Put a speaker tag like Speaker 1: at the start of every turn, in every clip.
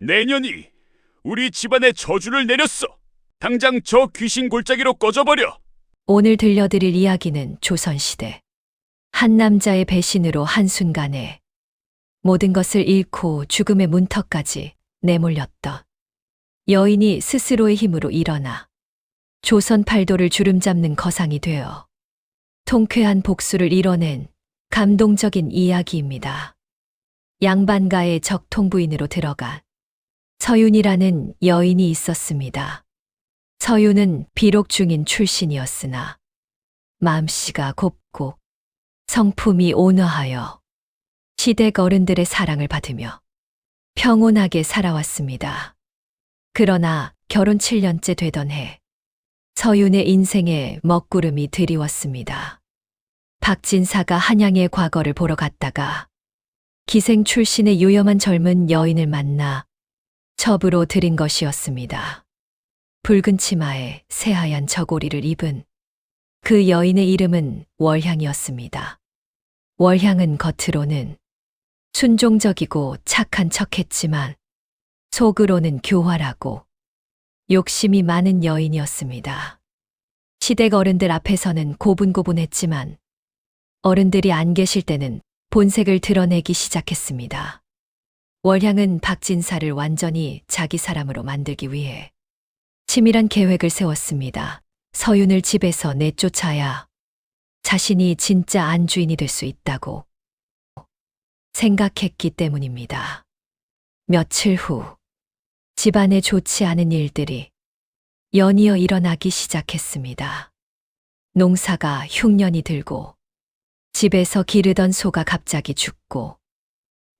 Speaker 1: 내년이 우리 집안에 저주를 내렸어. 당장 저 귀신 골짜기로 꺼져버려.
Speaker 2: 오늘 들려드릴 이야기는 조선시대. 한 남자의 배신으로 한순간에 모든 것을 잃고 죽음의 문턱까지 내몰렸던 여인이 스스로의 힘으로 일어나 조선 팔도를 주름잡는 거상이 되어 통쾌한 복수를 이뤄낸 감동적인 이야기입니다. 양반가의 적통부인으로 들어간 서윤이라는 여인이 있었습니다. 서윤은 비록 중인 출신이었으나 마음씨가 곱고 성품이 온화하여 시댁 어른들의 사랑을 받으며 평온하게 살아왔습니다. 그러나 결혼 7년째 되던 해 서윤의 인생에 먹구름이 드리웠습니다. 박진사가 한양의 과거를 보러 갔다가 기생 출신의 유염한 젊은 여인을 만나 첩으로 들인 것이었습니다. 붉은 치마에 새하얀 저고리를 입은 그 여인의 이름은 월향이었습니다. 월향은 겉으로는 순종적이고 착한 척했지만 속으로는 교활하고 욕심이 많은 여인이었습니다. 시댁 어른들 앞에서는 고분고분했지만 어른들이 안 계실 때는 본색을 드러내기 시작했습니다. 월향은 박진사를 완전히 자기 사람으로 만들기 위해 치밀한 계획을 세웠습니다. 서윤을 집에서 내쫓아야 자신이 진짜 안주인이 될 수 있다고 생각했기 때문입니다. 며칠 후 집안에 좋지 않은 일들이 연이어 일어나기 시작했습니다. 농사가 흉년이 들고 집에서 기르던 소가 갑자기 죽고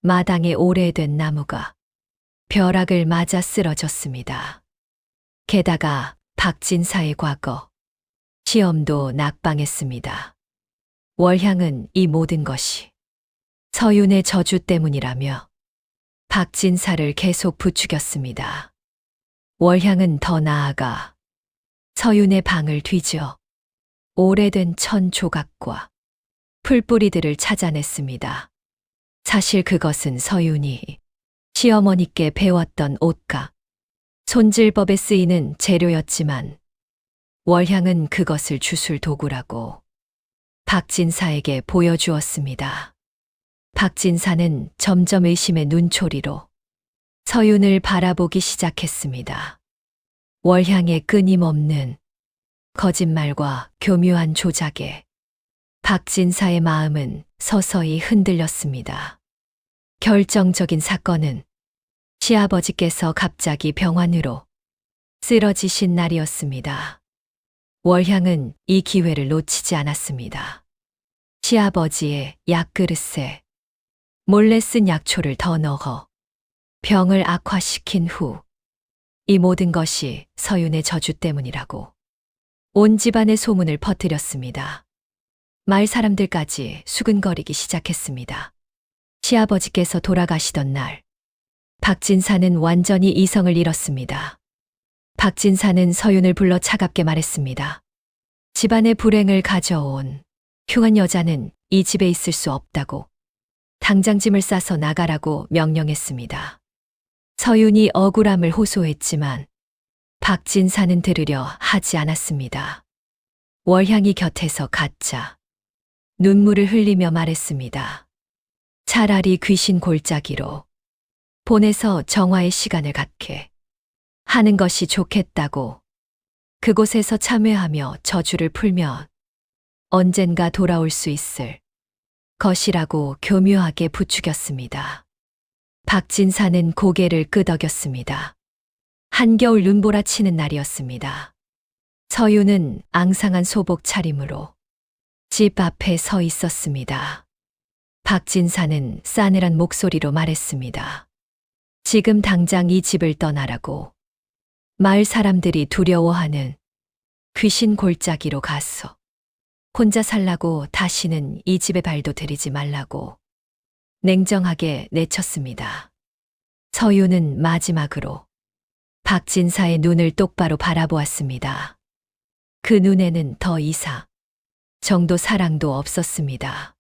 Speaker 2: 마당에 오래된 나무가 벼락을 맞아 쓰러졌습니다. 게다가 박진사의 과거, 시험도 낙방했습니다. 월향은 이 모든 것이 서윤의 저주 때문이라며 박진사를 계속 부추겼습니다. 월향은 더 나아가 서윤의 방을 뒤져 오래된 천 조각과 풀뿌리들을 찾아냈습니다. 사실 그것은 서윤이 시어머니께 배웠던 옷과 손질법에 쓰이는 재료였지만 월향은 그것을 주술 도구라고 박진사에게 보여주었습니다. 박진사는 점점 의심의 눈초리로 서윤을 바라보기 시작했습니다. 월향의 끊임없는 거짓말과 교묘한 조작에 박진사의 마음은 서서히 흔들렸습니다. 결정적인 사건은 시아버지께서 갑자기 병환으로 쓰러지신 날이었습니다. 월향은 이 기회를 놓치지 않았습니다. 시아버지의 약그릇에 몰래 쓴 약초를 더 넣어 병을 악화시킨 후 이 모든 것이 서윤의 저주 때문이라고 온 집안의 소문을 퍼뜨렸습니다. 마을 사람들까지 수근거리기 시작했습니다. 시아버지께서 돌아가시던 날 박진사는 완전히 이성을 잃었습니다. 박진사는 서윤을 불러 차갑게 말했습니다. 집안의 불행을 가져온 흉한 여자는 이 집에 있을 수 없다고 당장 짐을 싸서 나가라고 명령했습니다. 서윤이 억울함을 호소했지만 박진사는 들으려 하지 않았습니다. 월향이 곁에서 가짜 눈물을 흘리며 말했습니다. 차라리 귀신 골짜기로 보내서 정화의 시간을 갖게 하는 것이 좋겠다고 그곳에서 참회하며 저주를 풀면 언젠가 돌아올 수 있을 것이라고 교묘하게 부추겼습니다. 박진사는 고개를 끄덕였습니다. 한겨울 눈보라치는 날이었습니다. 서윤은 앙상한 소복 차림으로 집 앞에 서 있었습니다. 박진사는 싸늘한 목소리로 말했습니다. 지금 당장 이 집을 떠나라고. 마을 사람들이 두려워하는 귀신 골짜기로 갔어. 혼자 살라고 다시는 이 집에 발도 들이지 말라고 냉정하게 내쳤습니다. 서윤은 마지막으로 박진사의 눈을 똑바로 바라보았습니다. 그 눈에는 더 이상 정도 사랑도 없었습니다.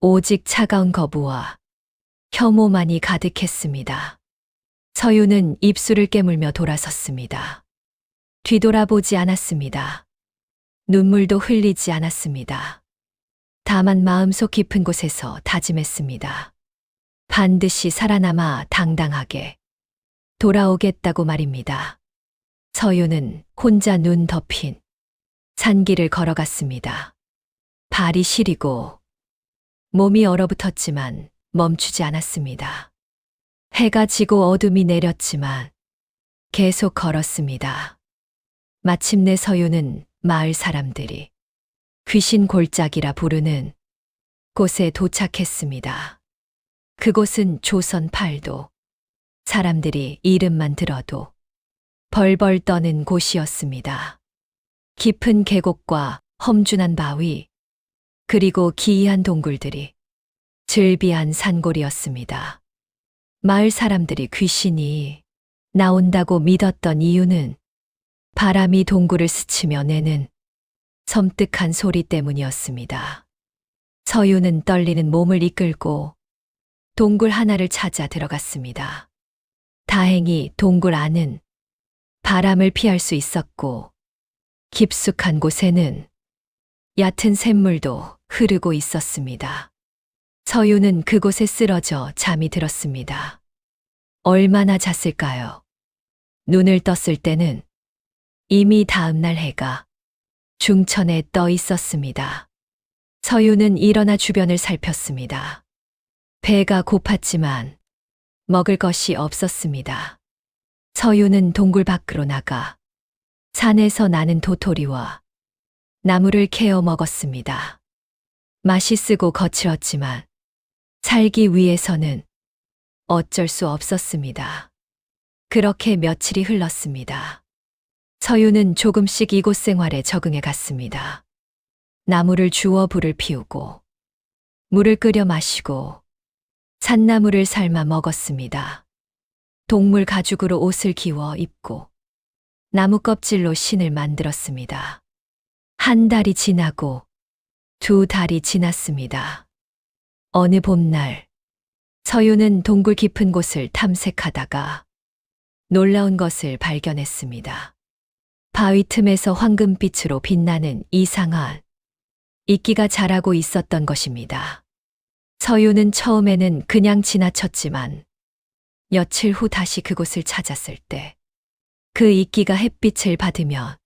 Speaker 2: 오직 차가운 거부와 혐오만이 가득했습니다. 서유는 입술을 깨물며 돌아섰습니다. 뒤돌아보지 않았습니다. 눈물도 흘리지 않았습니다. 다만 마음속 깊은 곳에서 다짐했습니다. 반드시 살아남아 당당하게 돌아오겠다고 말입니다. 서유는 혼자 눈 덮인 산길을 걸어갔습니다. 발이 시리고 몸이 얼어붙었지만 멈추지 않았습니다. 해가 지고 어둠이 내렸지만 계속 걸었습니다. 마침내 서유는 마을 사람들이 귀신 골짜기라 부르는 곳에 도착했습니다. 그곳은 조선 팔도 사람들이 이름만 들어도 벌벌 떠는 곳이었습니다. 깊은 계곡과 험준한 바위, 그리고 기이한 동굴들이 즐비한 산골이었습니다. 마을 사람들이 귀신이 나온다고 믿었던 이유는 바람이 동굴을 스치며 내는 섬뜩한 소리 때문이었습니다. 서유는 떨리는 몸을 이끌고 동굴 하나를 찾아 들어갔습니다. 다행히 동굴 안은 바람을 피할 수 있었고 깊숙한 곳에는 얕은 샘물도 흐르고 있었습니다. 서유는 그곳에 쓰러져 잠이 들었습니다. 얼마나 잤을까요? 눈을 떴을 때는 이미 다음 날 해가 중천에 떠 있었습니다. 서유는 일어나 주변을 살폈습니다. 배가 고팠지만 먹을 것이 없었습니다. 서유는 동굴 밖으로 나가 산에서 나는 도토리와 나무를 캐어 먹었습니다. 맛이 쓰고 거칠었지만 살기 위해서는 어쩔 수 없었습니다. 그렇게 며칠이 흘렀습니다. 서유는 조금씩 이곳 생활에 적응해 갔습니다. 나무를 주워 불을 피우고 물을 끓여 마시고 산나물을 삶아 먹었습니다. 동물 가죽으로 옷을 기워 입고 나무 껍질로 신을 만들었습니다. 한 달이 지나고 두 달이 지났습니다. 어느 봄날, 서유는 동굴 깊은 곳을 탐색하다가 놀라운 것을 발견했습니다. 바위 틈에서 황금빛으로 빛나는 이상한 이끼가 자라고 있었던 것입니다. 서유는 처음에는 그냥 지나쳤지만 며칠 후 다시 그곳을 찾았을 때 그 이끼가 햇빛을 받으면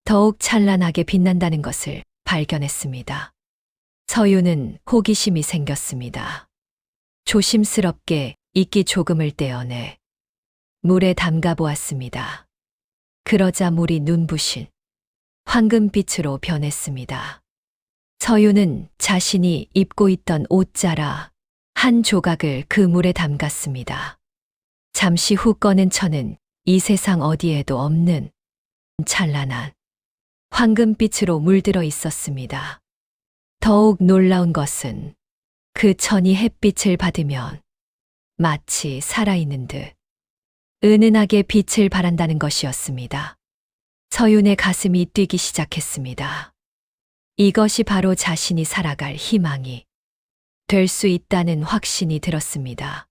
Speaker 2: 더욱 찬란하게 빛난다는 것을 발견했습니다. 서유는 호기심이 생겼습니다. 조심스럽게 이끼 조금을 떼어내 물에 담가 보았습니다. 그러자 물이 눈부신 황금빛으로 변했습니다. 서유는 자신이 입고 있던 옷자락 한 조각을 그 물에 담갔습니다. 잠시 후 꺼낸 천은 이 세상 어디에도 없는 찬란한 황금빛으로 물들어 있었습니다. 더욱 놀라운 것은 그 천이 햇빛을 받으면 마치 살아있는 듯 은은하게 빛을 발한다는 것이었습니다. 서윤의 가슴이 뛰기 시작했습니다. 이것이 바로 자신이 살아갈 희망이 될 수 있다는 확신이 들었습니다.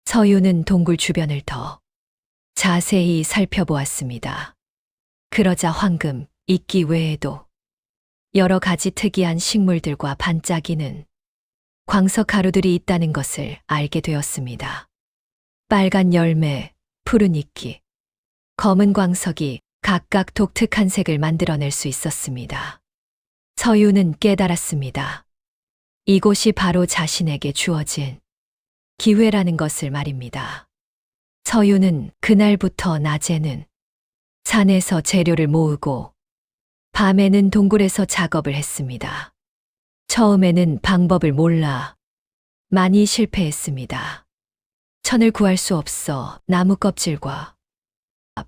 Speaker 2: 서윤은 동굴 주변을 더 자세히 살펴보았습니다. 그러자 황금, 이끼 외에도 여러 가지 특이한 식물들과 반짝이는 광석 가루들이 있다는 것을 알게 되었습니다. 빨간 열매, 푸른 이끼, 검은 광석이 각각 독특한 색을 만들어낼 수 있었습니다. 서유는 깨달았습니다. 이곳이 바로 자신에게 주어진 기회라는 것을 말입니다. 서유는 그날부터 낮에는 산에서 재료를 모으고 밤에는 동굴에서 작업을 했습니다. 처음에는 방법을 몰라 많이 실패했습니다. 천을 구할 수 없어 나무 껍질과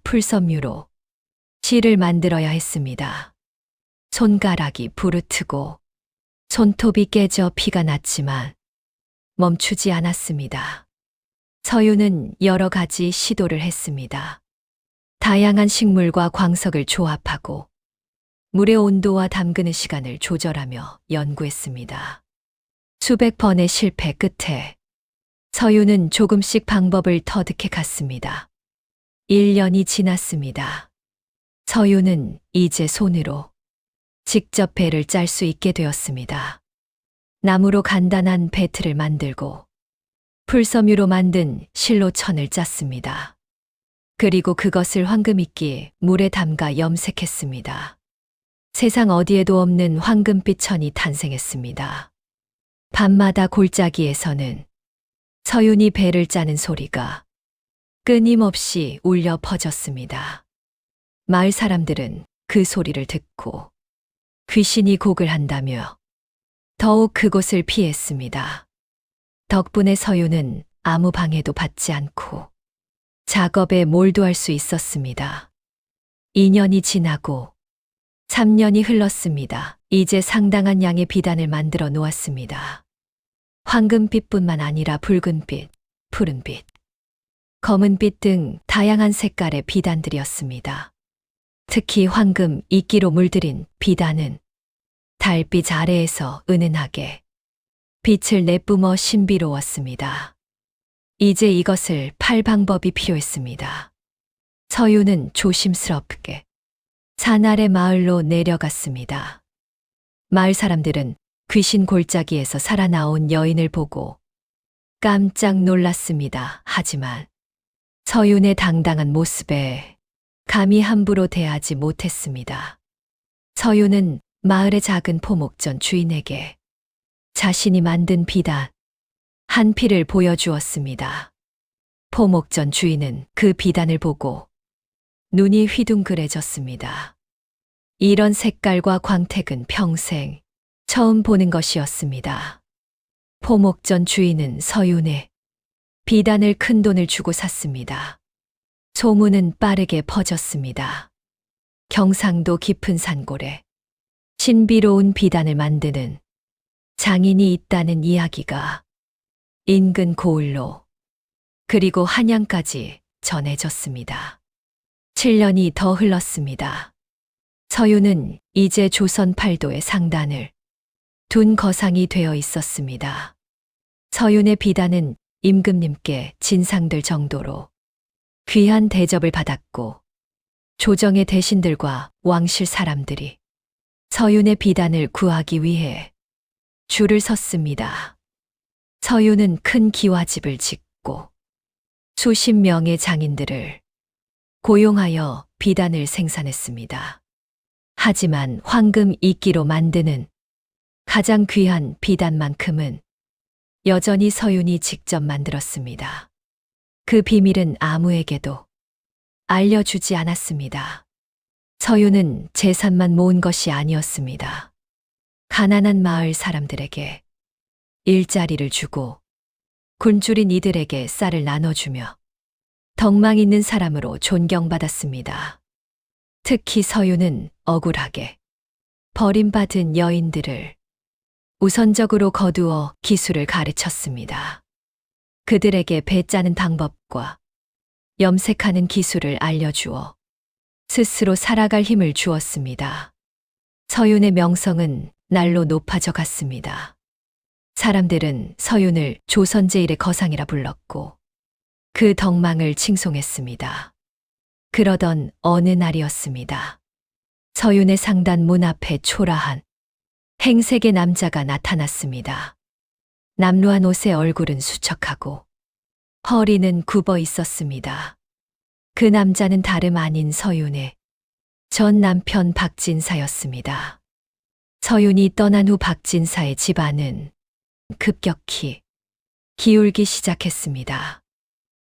Speaker 2: 풀섬유로 실을 만들어야 했습니다. 손가락이 부르트고 손톱이 깨져 피가 났지만 멈추지 않았습니다. 서유는 여러 가지 시도를 했습니다. 다양한 식물과 광석을 조합하고 물의 온도와 담그는 시간을 조절하며 연구했습니다. 수백 번의 실패 끝에 서유는 조금씩 방법을 터득해 갔습니다. 1년이 지났습니다. 서유는 이제 손으로 직접 배를 짤 수 있게 되었습니다. 나무로 간단한 배틀을 만들고 풀섬유로 만든 실로 천을 짰습니다. 그리고 그것을 황금이끼 물에 담가 염색했습니다. 세상 어디에도 없는 황금빛 천이 탄생했습니다. 밤마다 골짜기에서는 서윤이 배를 짜는 소리가 끊임없이 울려 퍼졌습니다. 마을 사람들은 그 소리를 듣고 귀신이 곡을 한다며 더욱 그곳을 피했습니다. 덕분에 서윤은 아무 방해도 받지 않고 작업에 몰두할 수 있었습니다. 2년이 지나고 3년이 흘렀습니다. 이제 상당한 양의 비단을 만들어 놓았습니다. 황금빛뿐만 아니라 붉은빛, 푸른빛, 검은빛 등 다양한 색깔의 비단들이었습니다. 특히 황금 이끼로 물들인 비단은 달빛 아래에서 은은하게 빛을 내뿜어 신비로웠습니다. 이제 이것을 팔 방법이 필요했습니다. 서유는 조심스럽게 산 아래 마을로 내려갔습니다. 마을 사람들은 귀신 골짜기에서 살아나온 여인을 보고 깜짝 놀랐습니다. 하지만 서윤의 당당한 모습에 감히 함부로 대하지 못했습니다. 서윤은 마을의 작은 포목전 주인에게 자신이 만든 비단 한 필을 보여주었습니다. 포목전 주인은 그 비단을 보고 눈이 휘둥그레졌습니다. 이런 색깔과 광택은 평생 처음 보는 것이었습니다. 포목전 주인은 서윤의 비단을 큰 돈을 주고 샀습니다. 소문은 빠르게 퍼졌습니다. 경상도 깊은 산골에 신비로운 비단을 만드는 장인이 있다는 이야기가 인근 고을로 그리고 한양까지 전해졌습니다. 7년이 더 흘렀습니다. 서윤은 이제 조선 팔도의 상단을 둔 거상이 되어 있었습니다. 서윤의 비단은 임금님께 진상될 정도로 귀한 대접을 받았고 조정의 대신들과 왕실 사람들이 서윤의 비단을 구하기 위해 줄을 섰습니다. 서윤은 큰 기와집을 짓고 수십 명의 장인들을 고용하여 비단을 생산했습니다. 하지만 황금 이끼로 만드는 가장 귀한 비단만큼은 여전히 서윤이 직접 만들었습니다. 그 비밀은 아무에게도 알려주지 않았습니다. 서윤은 재산만 모은 것이 아니었습니다. 가난한 마을 사람들에게 일자리를 주고 굶주린 이들에게 쌀을 나눠주며 덕망 있는 사람으로 존경받았습니다. 특히 서윤은 억울하게 버림받은 여인들을 우선적으로 거두어 기술을 가르쳤습니다. 그들에게 배 짜는 방법과 염색하는 기술을 알려주어 스스로 살아갈 힘을 주었습니다. 서윤의 명성은 날로 높아져 갔습니다. 사람들은 서윤을 조선 제일의 거상이라 불렀고 그 덕망을 칭송했습니다. 그러던 어느 날이었습니다. 서윤의 상단 문 앞에 초라한 행색의 남자가 나타났습니다. 남루한 옷의 얼굴은 수척하고 허리는 굽어 있었습니다. 그 남자는 다름 아닌 서윤의 전 남편 박진사였습니다. 서윤이 떠난 후 박진사의 집안은 급격히 기울기 시작했습니다.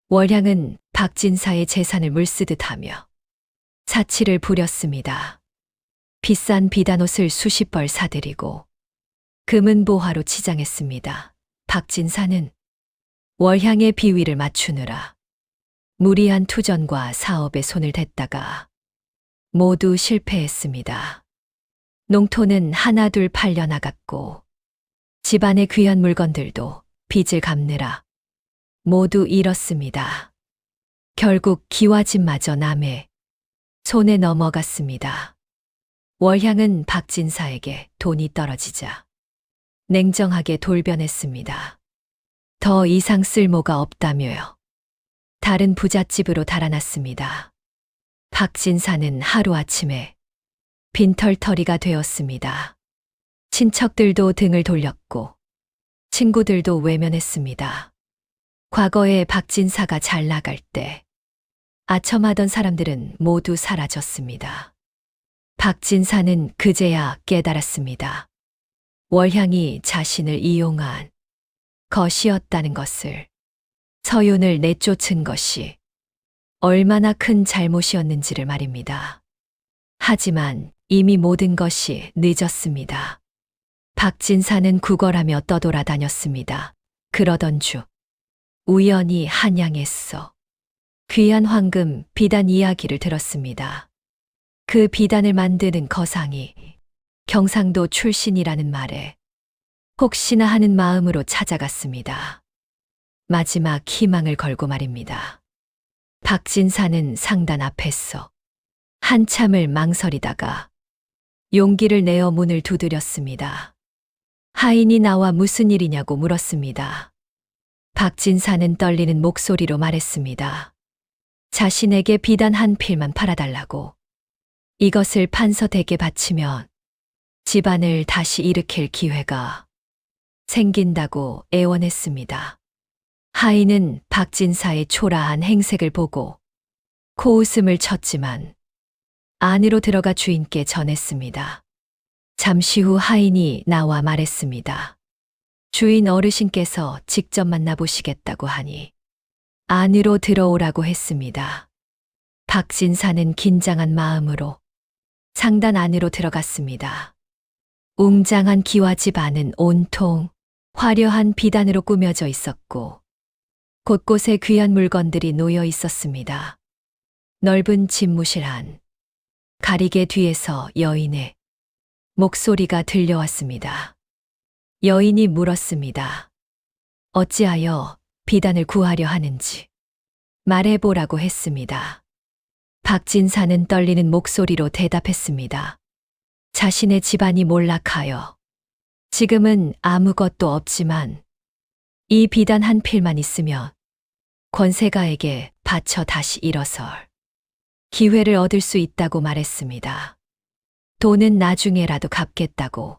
Speaker 2: 월향은 박진사의 재산을 물쓰듯 하며 사치를 부렸습니다. 비싼 비단옷을 수십 벌 사들이고 금은 보화로 치장했습니다. 박진사는 월향의 비위를 맞추느라 무리한 투전과 사업에 손을 댔다가 모두 실패했습니다. 농토는 하나둘 팔려나갔고 집안의 귀한 물건들도 빚을 갚느라 모두 잃었습니다. 결국 기와집마저 남의 손에 넘어갔습니다. 월향은 박진사에게 돈이 떨어지자 냉정하게 돌변했습니다. 더 이상 쓸모가 없다며요. 다른 부잣집으로 달아났습니다. 박진사는 하루아침에 빈털터리가 되었습니다. 친척들도 등을 돌렸고 친구들도 외면했습니다. 과거에 박진사가 잘 나갈 때 아첨하던 사람들은 모두 사라졌습니다. 박진사는 그제야 깨달았습니다. 월향이 자신을 이용한 것이었다는 것을, 서윤을 내쫓은 것이 얼마나 큰 잘못이었는지를 말입니다. 하지만 이미 모든 것이 늦었습니다. 박진사는 구걸하며 떠돌아다녔습니다. 그러던 중 우연히 한양에서 귀한 황금 비단 이야기를 들었습니다. 그 비단을 만드는 거상이 경상도 출신이라는 말에 혹시나 하는 마음으로 찾아갔습니다. 마지막 희망을 걸고 말입니다. 박진사는 상단 앞에서 한참을 망설이다가 용기를 내어 문을 두드렸습니다. 하인이 나와 무슨 일이냐고 물었습니다. 박진사는 떨리는 목소리로 말했습니다. 자신에게 비단 한 필만 팔아달라고. 이것을 판서댁에 바치면 집안을 다시 일으킬 기회가 생긴다고 애원했습니다. 하인은 박진사의 초라한 행색을 보고 코웃음을 쳤지만 안으로 들어가 주인께 전했습니다. 잠시 후 하인이 나와 말했습니다. 주인 어르신께서 직접 만나보시겠다고 하니 안으로 들어오라고 했습니다. 박진사는 긴장한 마음으로 상단 안으로 들어갔습니다. 웅장한 기와집 안은 온통 화려한 비단으로 꾸며져 있었고 곳곳에 귀한 물건들이 놓여 있었습니다. 넓은 집무실 안 가리개 뒤에서 여인의 목소리가 들려왔습니다. 여인이 물었습니다. 어찌하여 비단을 구하려 하는지 말해보라고 했습니다. 박진사는 떨리는 목소리로 대답했습니다. 자신의 집안이 몰락하여 지금은 아무것도 없지만 이 비단 한 필만 있으면 권세가에게 바쳐 다시 일어설 기회를 얻을 수 있다고 말했습니다. 돈은 나중에라도 갚겠다고,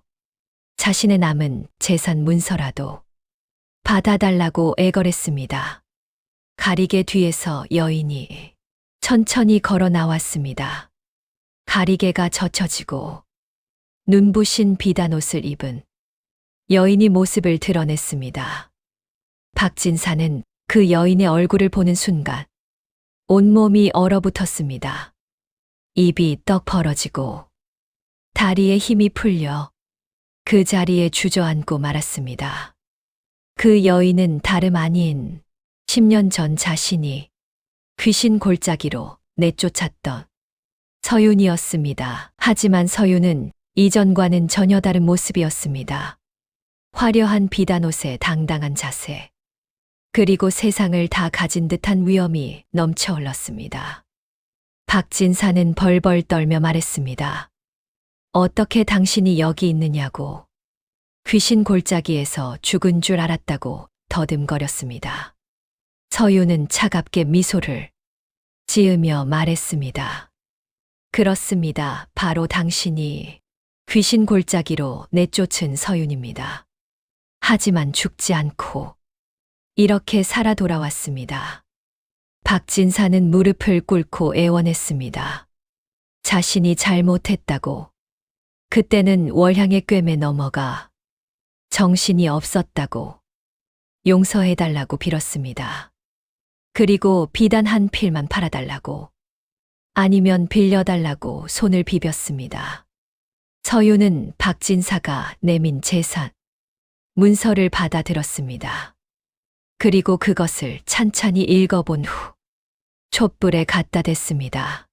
Speaker 2: 자신의 남은 재산 문서라도 받아달라고 애걸했습니다. 가리개 뒤에서 여인이 천천히 걸어 나왔습니다. 가리개가 젖혀지고 눈부신 비단옷을 입은 여인이 모습을 드러냈습니다. 박진사는 그 여인의 얼굴을 보는 순간 온몸이 얼어붙었습니다. 입이 떡 벌어지고 다리에 힘이 풀려 그 자리에 주저앉고 말았습니다. 그 여인은 다름 아닌 10년 전 자신이 귀신 골짜기로 내쫓았던 서윤이었습니다. 하지만 서윤은 이전과는 전혀 다른 모습이었습니다. 화려한 비단옷에 당당한 자세, 그리고 세상을 다 가진 듯한 위엄이 넘쳐 흘렀습니다. 박진사는 벌벌 떨며 말했습니다. 어떻게 당신이 여기 있느냐고. 귀신 골짜기에서 죽은 줄 알았다고 더듬거렸습니다. 서윤은 차갑게 미소를 지으며 말했습니다. 그렇습니다. 바로 당신이 귀신 골짜기로 내쫓은 서윤입니다. 하지만 죽지 않고 이렇게 살아 돌아왔습니다. 박진사는 무릎을 꿇고 애원했습니다. 자신이 잘못했다고. 그때는 월향의 꿰매 넘어가 정신이 없었다고 용서해달라고 빌었습니다. 그리고 비단 한 필만 팔아달라고, 아니면 빌려달라고 손을 비볐습니다. 서윤은 박진사가 내민 재산, 문서를 받아들었습니다. 그리고 그것을 찬찬히 읽어본 후 촛불에 갖다 댔습니다.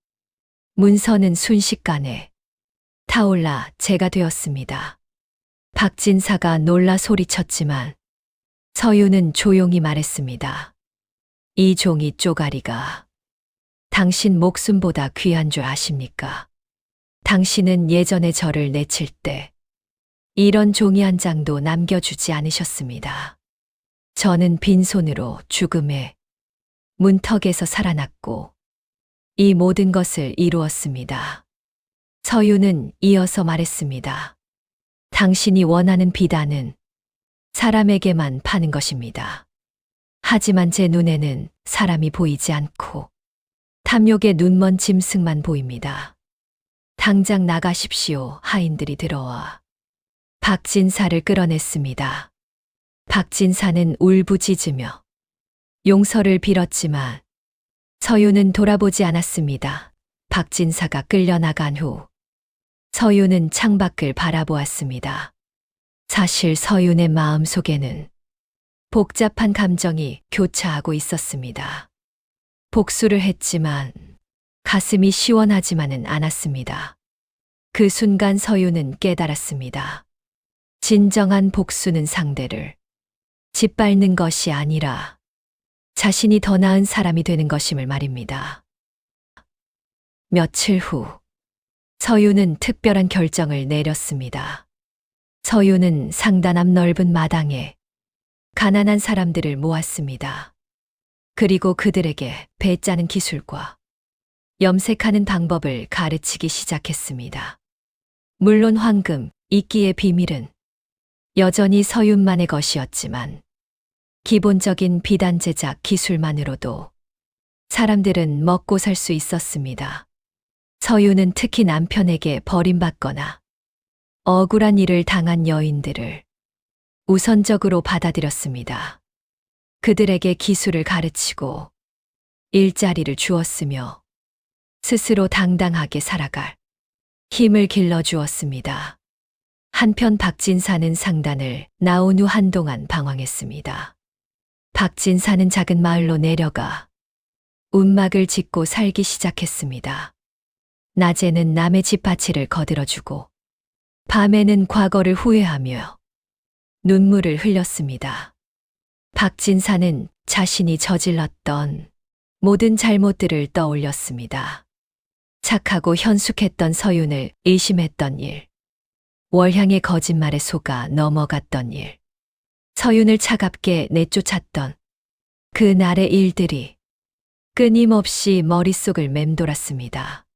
Speaker 2: 문서는 순식간에 타올라 재가 되었습니다. 박진사가 놀라 소리쳤지만 서윤은 조용히 말했습니다. 이 종이 쪼가리가 당신 목숨보다 귀한 줄 아십니까? 당신은 예전에 저를 내칠 때 이런 종이 한 장도 남겨주지 않으셨습니다. 저는 빈손으로 죽음의 문턱에서 살아났고 이 모든 것을 이루었습니다. 서유는 이어서 말했습니다. 당신이 원하는 비단은 사람에게만 파는 것입니다. 하지만 제 눈에는 사람이 보이지 않고 탐욕의 눈먼 짐승만 보입니다. 당장 나가십시오. 하인들이 들어와 박진사를 끌어냈습니다. 박진사는 울부짖으며 용서를 빌었지만 서유는 돌아보지 않았습니다. 박진사가 끌려나간 후 서유는 창밖을 바라보았습니다. 사실 서윤의 마음 속에는 복잡한 감정이 교차하고 있었습니다. 복수를 했지만 가슴이 시원하지만은 않았습니다. 그 순간 서유는 깨달았습니다. 진정한 복수는 상대를 짓밟는 것이 아니라 자신이 더 나은 사람이 되는 것임을 말입니다. 며칠 후 서유는 특별한 결정을 내렸습니다. 서유는 상단 앞 넓은 마당에 가난한 사람들을 모았습니다. 그리고 그들에게 배 짜는 기술과 염색하는 방법을 가르치기 시작했습니다. 물론 황금, 이끼의 비밀은 여전히 서윤만의 것이었지만 기본적인 비단 제작 기술만으로도 사람들은 먹고 살 수 있었습니다. 서윤은 특히 남편에게 버림받거나 억울한 일을 당한 여인들을 우선적으로 받아들였습니다. 그들에게 기술을 가르치고 일자리를 주었으며 스스로 당당하게 살아갈 힘을 길러주었습니다. 한편 박진사는 상단을 나온 후 한동안 방황했습니다. 박진사는 작은 마을로 내려가 움막을 짓고 살기 시작했습니다. 낮에는 남의 집밭일을 거들어주고 밤에는 과거를 후회하며 눈물을 흘렸습니다. 박진사는 자신이 저질렀던 모든 잘못들을 떠올렸습니다. 착하고 현숙했던 서윤을 의심했던 일, 월향의 거짓말에 속아 넘어갔던 일, 서윤을 차갑게 내쫓았던 그날의 일들이 끊임없이 머릿속을 맴돌았습니다.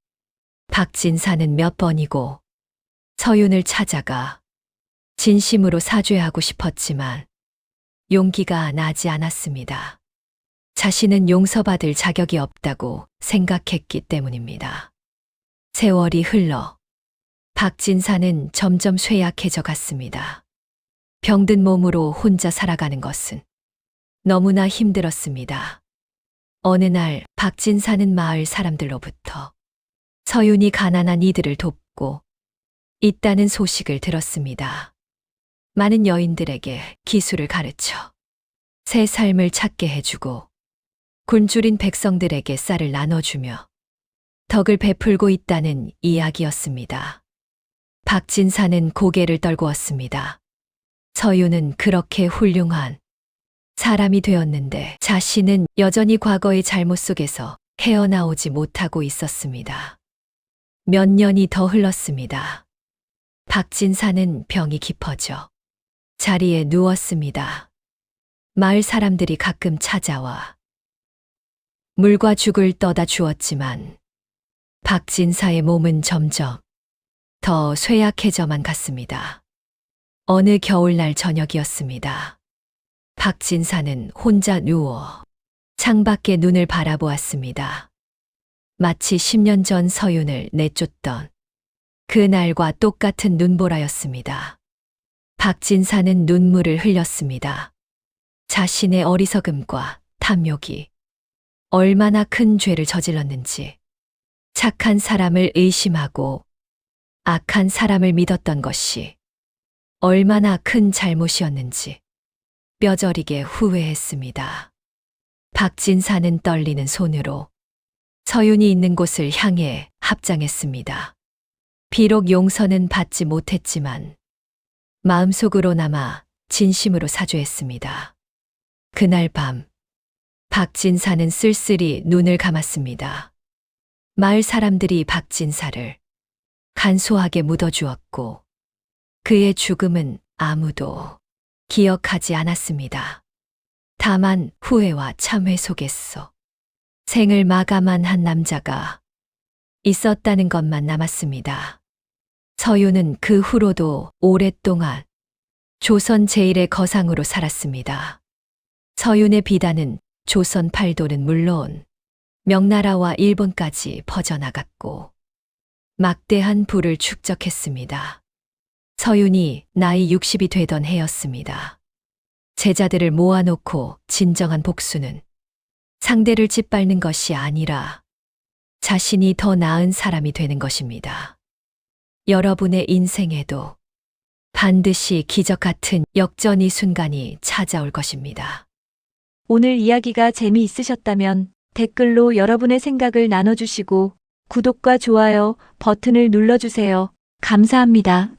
Speaker 2: 박진사는 몇 번이고 서윤을 찾아가 진심으로 사죄하고 싶었지만 용기가 나지 않았습니다. 자신은 용서받을 자격이 없다고 생각했기 때문입니다. 세월이 흘러 박진사는 점점 쇠약해져 갔습니다. 병든 몸으로 혼자 살아가는 것은 너무나 힘들었습니다. 어느 날 박진사는 마을 사람들로부터 서윤이 가난한 이들을 돕고 있다는 소식을 들었습니다. 많은 여인들에게 기술을 가르쳐 새 삶을 찾게 해주고 굶주린 백성들에게 쌀을 나눠주며 덕을 베풀고 있다는 이야기였습니다. 박진사는 고개를 떨구었습니다. 서윤은 그렇게 훌륭한 사람이 되었는데 자신은 여전히 과거의 잘못 속에서 헤어나오지 못하고 있었습니다. 몇 년이 더 흘렀습니다. 박진사는 병이 깊어져 자리에 누웠습니다. 마을 사람들이 가끔 찾아와 물과 죽을 떠다 주었지만 박진사의 몸은 점점 더 쇠약해져만 갔습니다. 어느 겨울날 저녁이었습니다. 박진사는 혼자 누워 창밖에 눈을 바라보았습니다. 마치 10년 전 서윤을 내쫓던 그날과 똑같은 눈보라였습니다. 박진사는 눈물을 흘렸습니다. 자신의 어리석음과 탐욕이 얼마나 큰 죄를 저질렀는지, 착한 사람을 의심하고 악한 사람을 믿었던 것이 얼마나 큰 잘못이었는지 뼈저리게 후회했습니다. 박진사는 떨리는 손으로 서윤이 있는 곳을 향해 합장했습니다. 비록 용서는 받지 못했지만 마음속으로나마 진심으로 사죄했습니다. 그날 밤 박진사는 쓸쓸히 눈을 감았습니다. 마을 사람들이 박진사를 간소하게 묻어주었고 그의 죽음은 아무도 기억하지 않았습니다. 다만 후회와 참회 속에서 생을 마감한 한 남자가 있었다는 것만 남았습니다. 서유는 그 후로도 오랫동안 조선 제1의 거상으로 살았습니다. 서윤의 비단은 조선 팔도는 물론 명나라와 일본까지 퍼져나갔고 막대한 부를 축적했습니다. 서윤이 나이 60이 되던 해였습니다. 제자들을 모아놓고 진정한 복수는 상대를 짓밟는 것이 아니라 자신이 더 나은 사람이 되는 것입니다. 여러분의 인생에도 반드시 기적 같은 역전의 순간이 찾아올 것입니다.
Speaker 3: 오늘 이야기가 재미있으셨다면 댓글로 여러분의 생각을 나눠주시고 구독과 좋아요 버튼을 눌러주세요. 감사합니다.